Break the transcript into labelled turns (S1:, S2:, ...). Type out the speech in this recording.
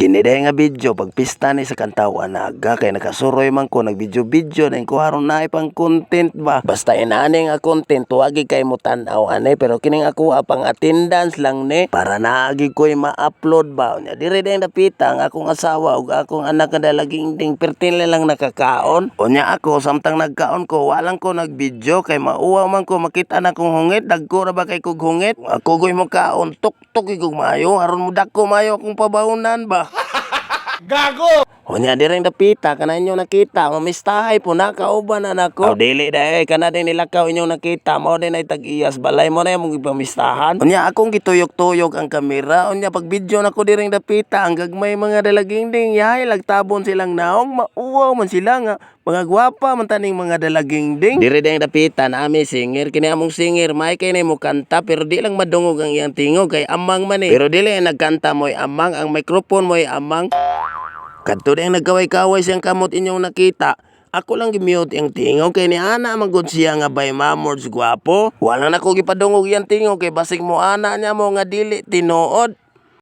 S1: Kini day nga video pag pista ni sa kantawan naga kay nakasuroy man ko nagvideo-video na ko haron na ipang content ba. Basta inani nga content tuwagi kay mo tan-aw ani pero kining ako pang attendance lang ni para naagi ko'y ma-upload ba. Unya dire day napita ang akong asawa ug akong anak nga dalaging ding pertin lang nakakaon. Unya ako samtang nagkaon ko walang ko nagvideo kay mauwa man ko makita na kong hungit dagko ra ba kay kog hungit. Ako goy mo kaon tuk-tuk igog mayo aron mo dako mayo akong pabaunan ba.
S2: Gago!
S1: Unya direng dapita kana inyo nakita mamistahay po na kauban na nako. Dili day kana din nilakaw inyo nakita mao din ay tag-iyas balay mo na imong ipamistahan. Unya akong gituyok-tuyok ang kamera unya pag video nako direng dapita ang gagmay mga dalaging ding yahay lagtabon silang naong mauwaw man sila nga mga gwapa man taning mga dalaging ding. Dire ding dapita na ami singer kini among singer may kay mo kanta pero di lang madungog ang iyang tingog kay amang man pero dili nagkanta mo'y amang ang microphone mo'y amang. Kadto din nagkaway-kaway siyang kamot inyong nakita. Ako lang gimute ang tingog kay ni ana magud siya nga bay mamords gwapo. Wala na ko gipadungog yang tingog kay basig mo ana niya mo nga dili tinuod.